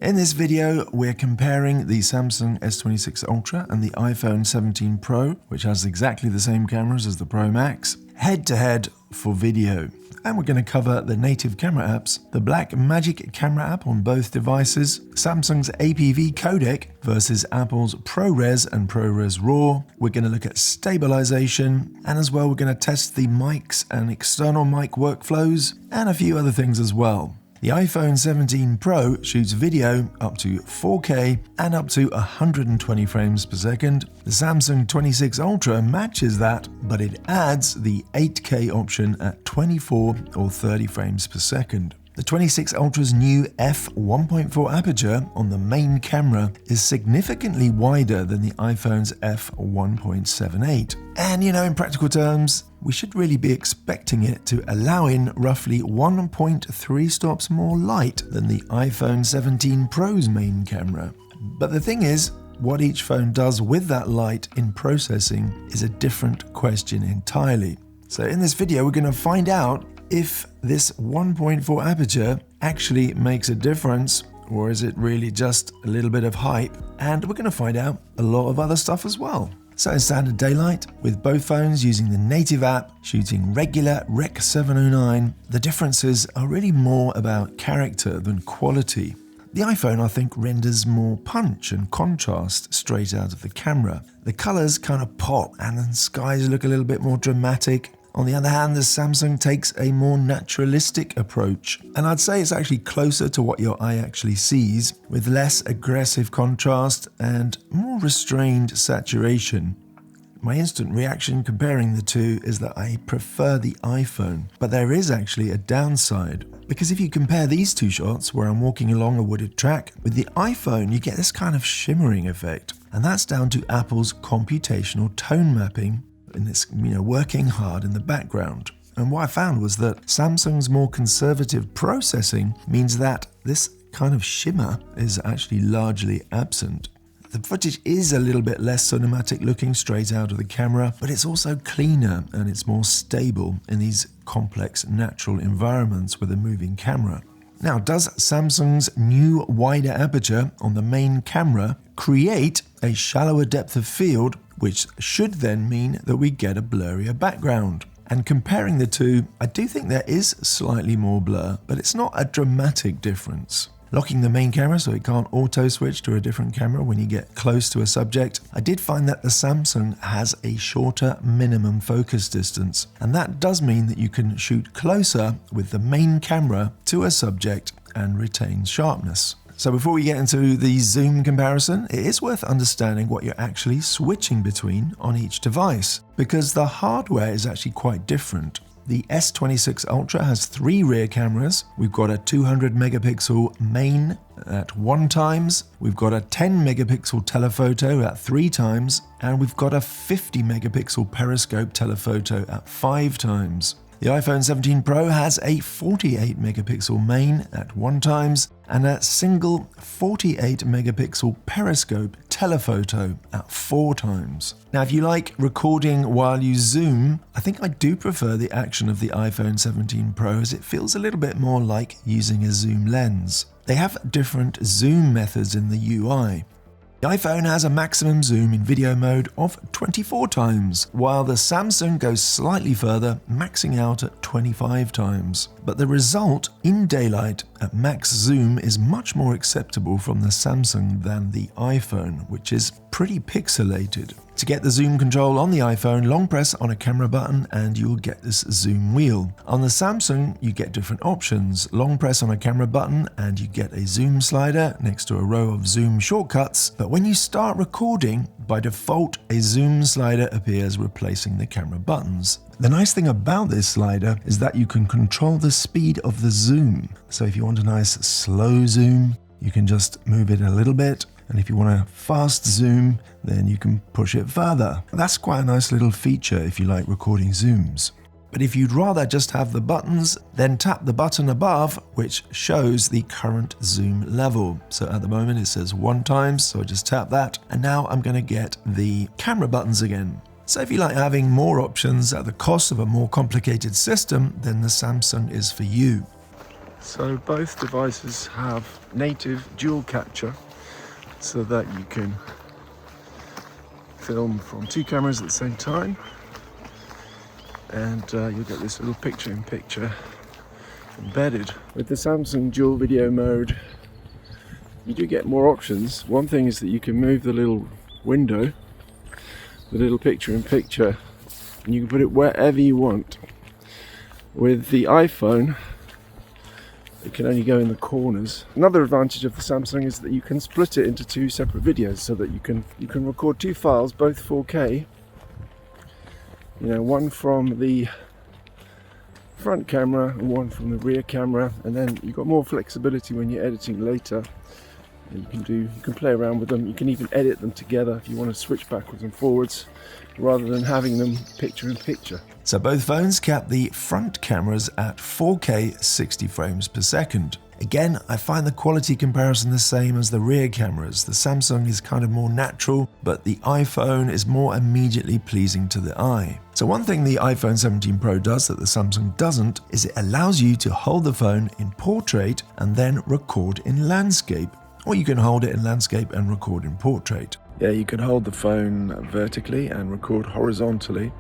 In this video, we're comparing the Samsung S26 Ultra and the iPhone 17 Pro, which has exactly the same cameras as the Pro Max, head-to-head for video. And we're going to cover the native camera apps, the Blackmagic Camera app on both devices, Samsung's APV codec versus Apple's ProRes and ProRes RAW. We're going to look at stabilization, and as well we're going to test the mics and external mic workflows, and a few other things as well. The iPhone 17 Pro shoots video up to 4K and up to 120 frames per second. The Samsung 26 Ultra matches that, but it adds the 8K option at 24 or 30 frames per second. The 26 Ultra's new f1.4 aperture on the main camera is significantly wider than the iPhone's f1.78. And in practical terms, we should really be expecting it to allow in roughly 1.3 stops more light than the iPhone 17 Pro's main camera. But the thing is, what each phone does with that light in processing is a different question entirely. So in this video, we're going to find out if this 1.4 aperture actually makes a difference, or is it really just a little bit of hype? And we're going to find out a lot of other stuff as well. So in standard daylight, with both phones using the native app, shooting regular Rec 709, the differences are really more about character than quality. The iPhone, I think, renders more punch and contrast straight out of the camera. The colors kind of pop and the skies look a little bit more dramatic. On the other hand, the Samsung takes a more naturalistic approach, and I'd say it's actually closer to what your eye actually sees, with less aggressive contrast and more restrained saturation. My instant reaction comparing the two is that I prefer the iPhone, but there is actually a downside, because if you compare these two shots where I'm walking along a wooded track, with the iPhone you get this kind of shimmering effect, and that's down to Apple's computational tone mapping, and it's working hard in the background. And what I found was that Samsung's more conservative processing means that this kind of shimmer is actually largely absent. The footage is a little bit less cinematic looking straight out of the camera, but it's also cleaner and it's more stable in these complex natural environments with a moving camera. Now, does Samsung's new wider aperture on the main camera create a shallower depth of field, which should then mean that we get a blurrier background? And comparing the two, I do think there is slightly more blur, but it's not a dramatic difference. Locking the main camera so it can't auto-switch to a different camera when you get close to a subject, I did find that the Samsung has a shorter minimum focus distance, and that does mean that you can shoot closer with the main camera to a subject and retain sharpness. So before we get into the zoom comparison, it is worth understanding what you're actually switching between on each device, because the hardware is actually quite different. The S26 Ultra has 3 rear cameras. We've got a 200 megapixel main at 1 times, we've got a 10 megapixel telephoto at 3 times, and we've got a 50 megapixel periscope telephoto at 5 times. The iPhone 17 Pro has a 48 megapixel main at 1 times and a single 48 megapixel periscope telephoto at 4 times. Now, if you like recording while you zoom, I think I do prefer the action of the iPhone 17 Pro, as it feels a little bit more like using a zoom lens. They have different zoom methods in the UI. The iPhone has a maximum zoom in video mode of 24 times, while the Samsung goes slightly further, maxing out at 25 times. But the result in daylight at max zoom is much more acceptable from the Samsung than the iPhone, which is pretty pixelated. To get the zoom control on the iPhone, long press on a camera button and you'll get this zoom wheel. On the Samsung, you get different options. Long press on a camera button and you get a zoom slider next to a row of zoom shortcuts. But when you start recording, by default, a zoom slider appears replacing the camera buttons. The nice thing about this slider is that you can control the speed of the zoom. So if you want a nice slow zoom, you can just move it a little bit. And if you want a fast zoom, then you can push it further. That's quite a nice little feature if you like recording zooms. But if you'd rather just have the buttons, then tap the button above, which shows the current zoom level. So at the moment it says 1 times, so I just tap that. And now I'm going to get the camera buttons again. So if you like having more options at the cost of a more complicated system, then the Samsung is for you. So both devices have native dual capture so that you can film from two cameras at the same time, and you'll get this little picture-in-picture embedded. With the Samsung dual video mode, you do get more options. One thing is that you can move the little window, the little picture-in-picture, and you can put it wherever you want. With the iPhone, it can only go in the corners. Another advantage of the Samsung is that you can split it into two separate videos, so that you can record two files, both 4K. You know, one from the front camera and one from the rear camera, and then you've got more flexibility when you're editing later. You can play around with them. You can even edit them together if you want to switch backwards and forwards, rather than having them picture-in-picture. So both phones cap the front cameras at 4K 60 frames per second. Again, I find the quality comparison the same as the rear cameras. The Samsung is kind of more natural, but the iPhone is more immediately pleasing to the eye. So one thing the iPhone 17 Pro does that the Samsung doesn't is it allows you to hold the phone in portrait and then record in landscape. Or you can hold it in landscape and record in portrait. Yeah, you can hold the phone vertically and record horizontally,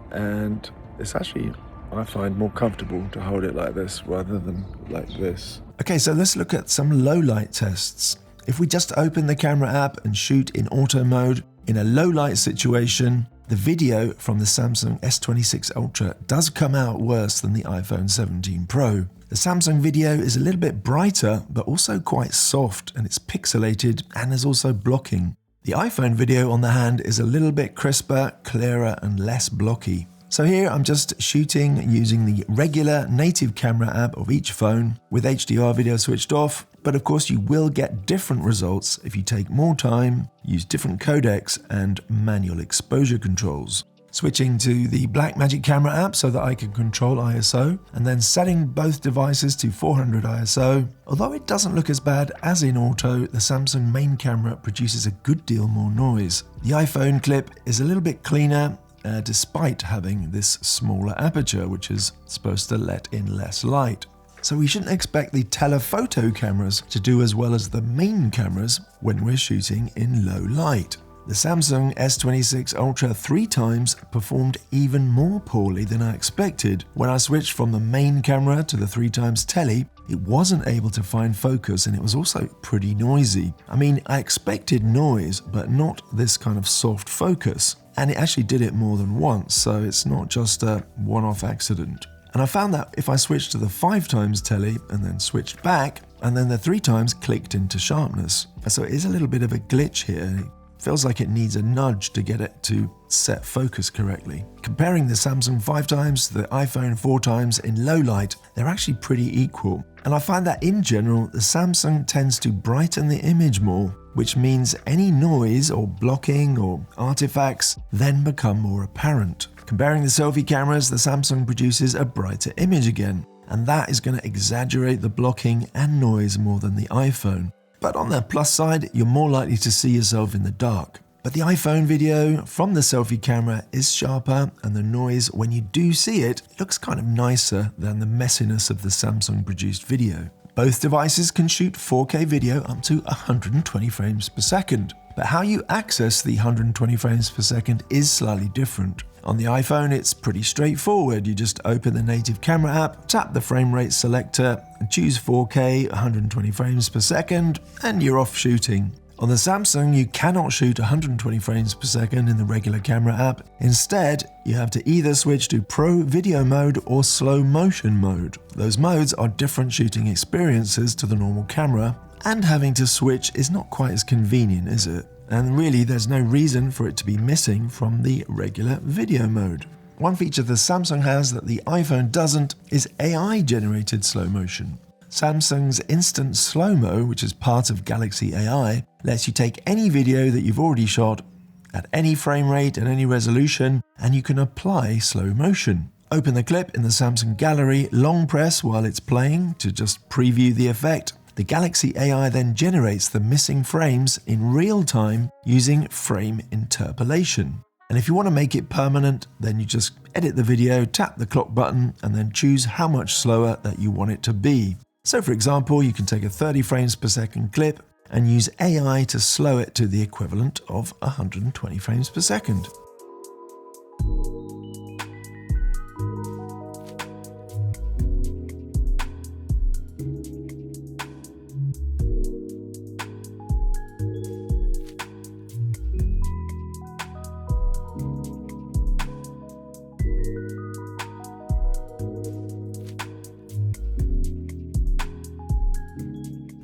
and it's actually, I find, more comfortable to hold it like this rather than like this. Okay, so let's look at some low light tests. If we just open the camera app and shoot in auto mode, in a low light situation, the video from the Samsung S26 Ultra does come out worse than the iPhone 17 Pro. The Samsung video is a little bit brighter, but also quite soft, and it's pixelated, and there's also blocking. The iPhone video, on the hand, is a little bit crisper, clearer, and less blocky. So here I'm just shooting using the regular native camera app of each phone with HDR video switched off, but of course you will get different results if you take more time, use different codecs, and manual exposure controls. Switching to the Blackmagic Camera app so that I can control ISO, and then setting both devices to 400 ISO. Although it doesn't look as bad as in auto, the Samsung main camera produces a good deal more noise. The iPhone clip is a little bit cleaner, despite having this smaller aperture, which is supposed to let in less light. So we shouldn't expect the telephoto cameras to do as well as the main cameras when we're shooting in low light. The Samsung S26 Ultra 3 times performed even more poorly than I expected. When I switched from the main camera to the 3 times tele, it wasn't able to find focus, and it was also pretty noisy. I mean, I expected noise, but not this kind of soft focus. And it actually did it more than once, so it's not just a one-off accident. And I found that if I switched to the 5 times tele and then switched back, and then the 3 times clicked into sharpness. So it is a little bit of a glitch here. Feels like it needs a nudge to get it to set focus correctly. Comparing the Samsung 5 times to the iPhone 4 times in low light, they're actually pretty equal. And I find that in general, the Samsung tends to brighten the image more, which means any noise or blocking or artifacts then become more apparent. Comparing the selfie cameras, the Samsung produces a brighter image again, and that is going to exaggerate the blocking and noise more than the iPhone. But on the plus side, you're more likely to see yourself in the dark. But the iPhone video from the selfie camera is sharper, and the noise, when you do see it, looks kind of nicer than the messiness of the Samsung produced video. Both devices can shoot 4K video up to 120 frames per second. But how you access the 120 frames per second is slightly different. On the iPhone, it's pretty straightforward. You just open the native camera app, tap the frame rate selector, and choose 4K 120 frames per second, and you're off shooting. On the Samsung, you cannot shoot 120 frames per second in the regular camera app. Instead, you have to either switch to Pro Video mode or Slow Motion mode. Those modes are different shooting experiences to the normal camera, and having to switch is not quite as convenient, is it? And really, there's no reason for it to be missing from the regular video mode. One feature the Samsung has that the iPhone doesn't is AI-generated slow motion. Samsung's Instant Slow-Mo, which is part of Galaxy AI, lets you take any video that you've already shot at any frame rate and any resolution, and you can apply slow motion. Open the clip in the Samsung Gallery, long press while it's playing to just preview the effect. The Galaxy AI then generates the missing frames in real time using frame interpolation. And if you want to make it permanent, then you just edit the video, tap the clock button, and then choose how much slower that you want it to be. So for example, you can take a 30 frames per second clip and use AI to slow it to the equivalent of 120 frames per second.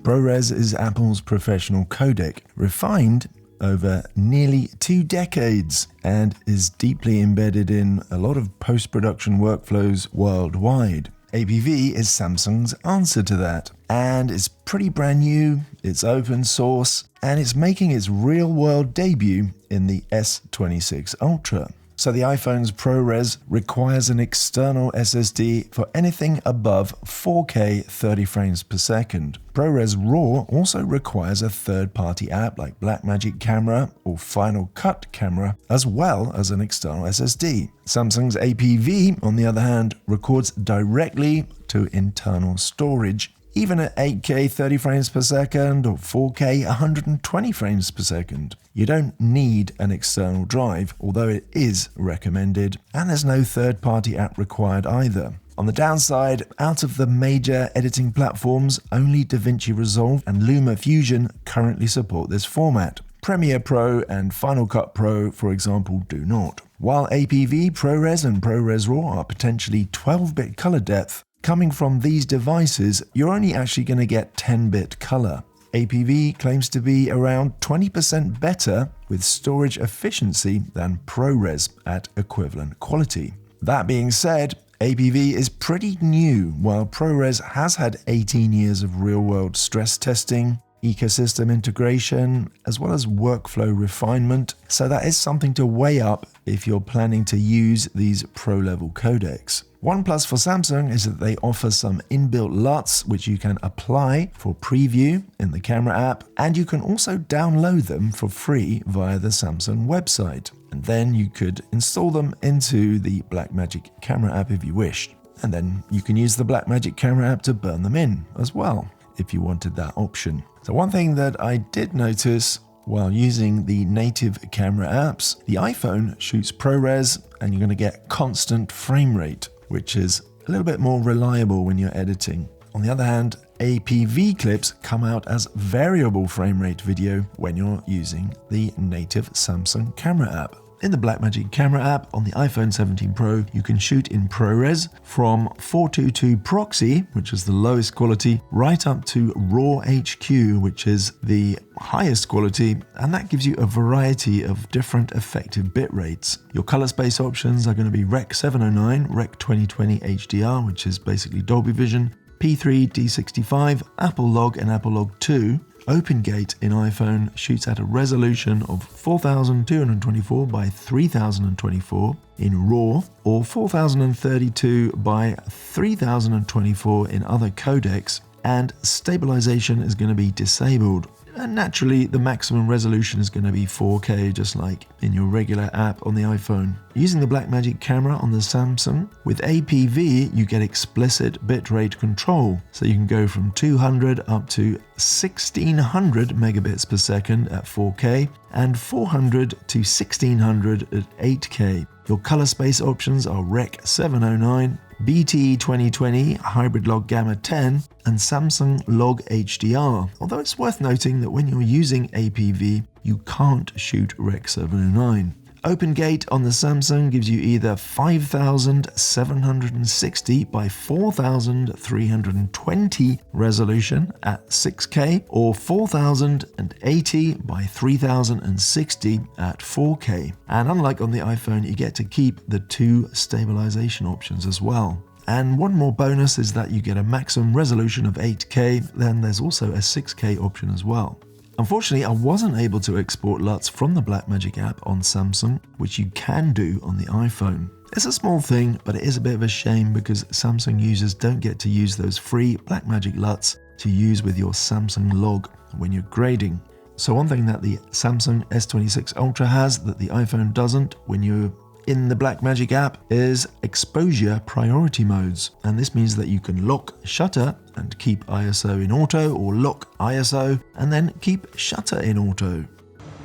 ProRes is Apple's professional codec, refined over nearly 2 decades, and is deeply embedded in a lot of post-production workflows worldwide. APV is Samsung's answer to that, and it's pretty brand new, it's open source, and it's making its real-world debut in the S26 Ultra. So the iPhone's ProRes requires an external SSD for anything above 4K 30 frames per second. ProRes RAW also requires a third-party app like Blackmagic Camera or Final Cut Camera, as well as an external SSD. Samsung's APV, on the other hand, records directly to internal storage, even at 8K 30 frames per second or 4K 120 frames per second. You don't need an external drive, although it is recommended, and there's no third-party app required either. On the downside, out of the major editing platforms, only DaVinci Resolve and LumaFusion currently support this format. Premiere Pro and Final Cut Pro, for example, do not. While APV, ProRes and ProRes RAW are potentially 12-bit color depth, coming from these devices, you're only actually going to get 10-bit color. APV claims to be around 20% better with storage efficiency than ProRes at equivalent quality. That being said, APV is pretty new, while ProRes has had 18 years of real-world stress testing, ecosystem integration, as well as workflow refinement, so that is something to weigh up if you're planning to use these pro-level codecs. One plus for Samsung is that they offer some inbuilt LUTs which you can apply for preview in the camera app, and you can also download them for free via the Samsung website. And then you could install them into the Blackmagic Camera app if you wished. And then you can use the Blackmagic Camera app to burn them in as well, if you wanted that option. So one thing that I did notice while using the native camera apps, the iPhone shoots ProRes and you're going to get constant frame rate, which is a little bit more reliable when you're editing. On the other hand, APV clips come out as variable frame rate video when you're using the native Samsung camera app. In the Blackmagic Camera app on the iPhone 17 Pro, you can shoot in ProRes from 422 Proxy, which is the lowest quality, right up to RAW HQ, which is the highest quality, and that gives you a variety of different effective bit rates. Your color space options are going to be Rec 709, Rec 2020 HDR, which is basically Dolby Vision, P3, D65, Apple Log and Apple Log 2. OpenGate in iPhone shoots at a resolution of 4224 by 3024 in RAW or 4032 by 3024 in other codecs, and stabilization is going to be disabled. And naturally, the maximum resolution is going to be 4K, just like in your regular app on the iPhone. Using the Blackmagic Camera on the Samsung, with APV, you get explicit bitrate control. So you can go from 200 up to 1600 megabits per second at 4K and 400 to 1600 at 8K. Your color space options are Rec 709, BT 2020 Hybrid Log Gamma 10 and Samsung Log HDR, although it's worth noting that when you're using APV, you can't shoot Rec 709. OpenGate on the Samsung gives you either 5760 by 4320 resolution at 6K or 4080 by 3060 at 4K. And unlike on the iPhone, you get to keep the 2 stabilization options as well. And one more bonus is that you get a maximum resolution of 8K, then there's also a 6K option as well. Unfortunately, I wasn't able to export LUTs from the Blackmagic app on Samsung, which you can do on the iPhone. It's a small thing, but it is a bit of a shame because Samsung users don't get to use those free Blackmagic LUTs to use with your Samsung log when you're grading. So one thing that the Samsung S26 Ultra has that the iPhone doesn't when you're in the Blackmagic app is exposure priority modes. And this means that you can lock shutter and keep ISO in auto, or lock ISO and then keep shutter in auto.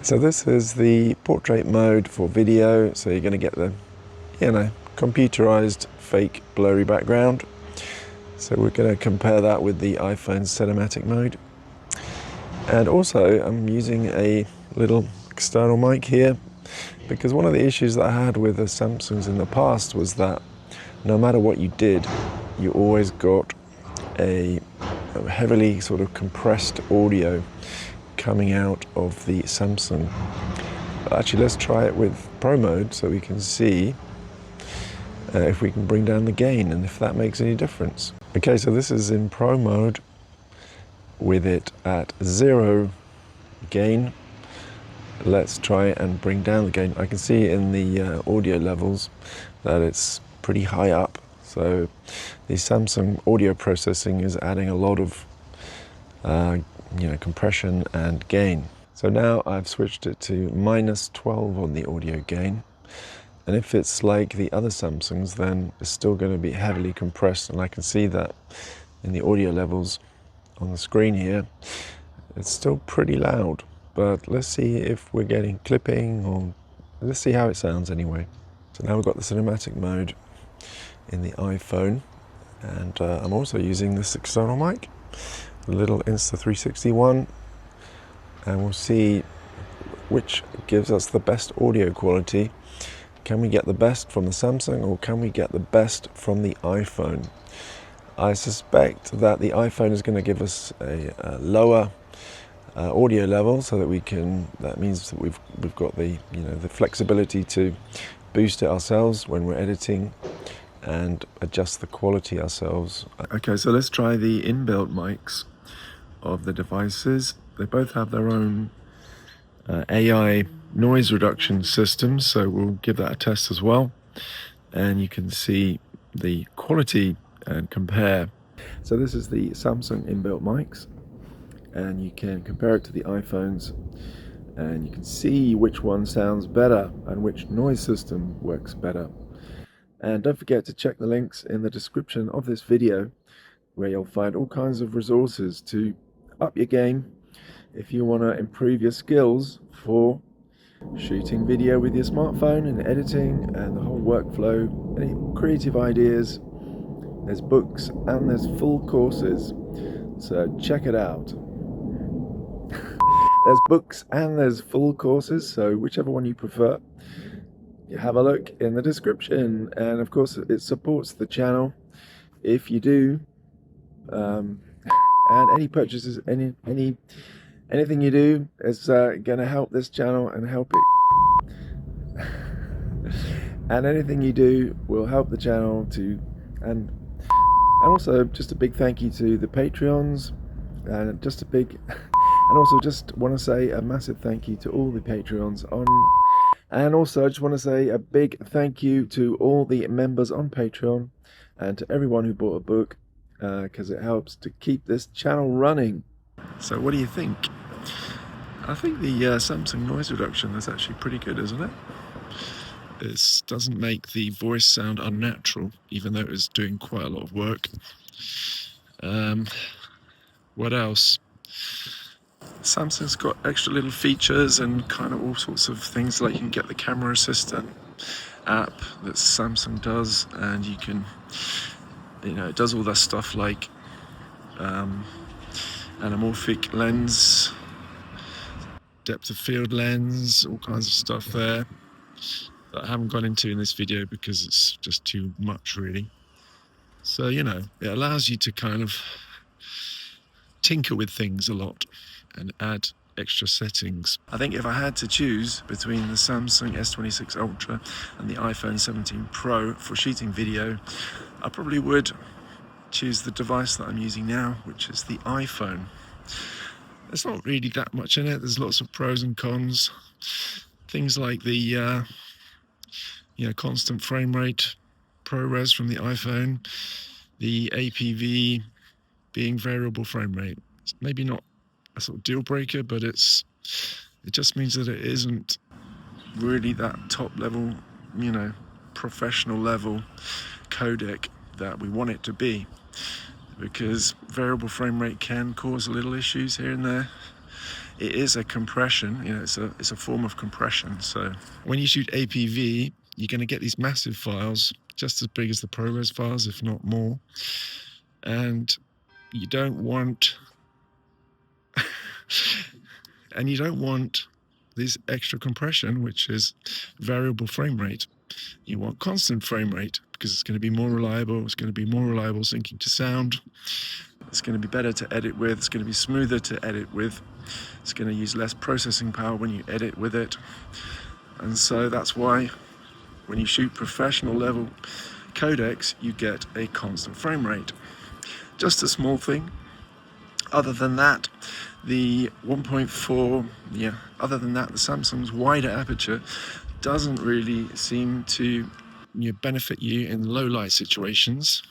So this is the portrait mode for video. So you're going to get the, computerized fake blurry background. So we're going to compare that with the iPhone's cinematic mode. And also I'm using a little external mic here, because one of the issues that I had with the Samsungs in the past was that no matter what you did, you always got a heavily sort of compressed audio coming out of the Samsung. But actually, let's try it with Pro mode so we can see if we can bring down the gain and if that makes any difference. Okay, so this is in Pro mode with it at 0 gain. Let's try and bring down the gain. I can see in the audio levels that it's pretty high up. So the Samsung audio processing is adding a lot of compression and gain. So now I've switched it to -12 on the audio gain. And if it's like the other Samsungs, then it's still going to be heavily compressed. And I can see that in the audio levels on the screen here, it's still pretty loud. But let's see if we're getting clipping, or let's see how it sounds anyway. So now we've got the cinematic mode in the iPhone, and I'm also using this external mic, the little Insta360 one, and we'll see which gives us the best audio quality. Can we get the best from the Samsung, or can we get the best from the iPhone? I suspect that the iPhone is going to give us a lower audio level, so that we can. That means that we've got the the flexibility to boost it ourselves when we're editing and adjust the quality ourselves. Okay, so let's try the inbuilt mics of the devices. They both have their own AI noise reduction systems, so we'll give that a test as well. And you can see the quality and compare. So this is the Samsung inbuilt mics, and you can compare it to the iPhones, and you can see which one sounds better and which noise system works better. And don't forget to check the links in the description of this video, where you'll find all kinds of resources to up your game if you want to improve your skills for shooting video with your smartphone and editing and the whole workflow, any creative ideas. There's books and there's full courses, so check it out. There's books and there's full courses, so whichever one you prefer, you have a look in the description. And of course it supports the channel if you do, and any purchases, anything you do is gonna help this channel and help it. And anything you do will help the channel to, and also just a big thank you to the Patreons, and and also just want to say a massive thank you to all the Patreons on, and also I just want to say a big thank you to all the members on Patreon and to everyone who bought a book, because it helps to keep this channel running. So what do you think? I think the Samsung noise reduction is actually pretty good, isn't it? It doesn't make the voice sound unnatural, even though it was doing quite a lot of work. What else? Samsung's got extra little features and kind of all sorts of things, like you can get the camera assistant app that Samsung does, and you can, it does all that stuff like anamorphic lens, depth of field lens, all kinds of stuff there that I haven't gone into in this video because it's just too much really. So it allows you to kind of tinker with things a lot and add extra settings. I think if I had to choose between the Samsung S26 Ultra and the iPhone 17 Pro for shooting video, I probably would choose the device that I'm using now, which is the iPhone. There's not really that much in it. There's lots of pros and cons. Things like the constant frame rate, ProRes from the iPhone, the APV being variable frame rate. It's maybe not a sort of deal breaker, but it just means that it isn't really that top level, you know, professional level codec that we want it to be, because variable frame rate can cause little issues here and there. It is a compression, you know, it's a form of compression. So when you shoot APV, you're going to get these massive files, just as big as the ProRes files, if not more. And you don't want this extra compression, which is variable frame rate. You want constant frame rate because it's going to be more reliable. It's going to be more reliable syncing to sound. It's going to be better to edit with. It's going to be smoother to edit with. It's going to use less processing power when you edit with it. And so that's why when you shoot professional level codecs, you get a constant frame rate. Just a small thing. Other than that, the 1.4, other than that, the Samsung's wider aperture doesn't really seem to benefit you in low light situations.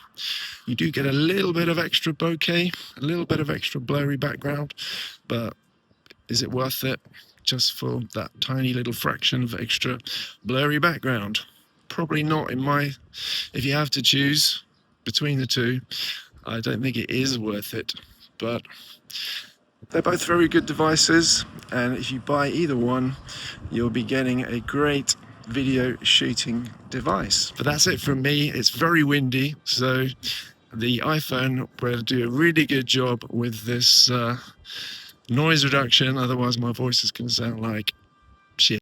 You do get a little bit of extra bokeh, a little bit of extra blurry background, but is it worth it just for that tiny little fraction of extra blurry background? Probably not if you have to choose between the two, I don't think it is worth it, but they're both very good devices, and if you buy either one, you'll be getting a great video shooting device. But that's it from me. It's very windy, so the iPhone will do a really good job with this noise reduction, otherwise my voice is going to sound like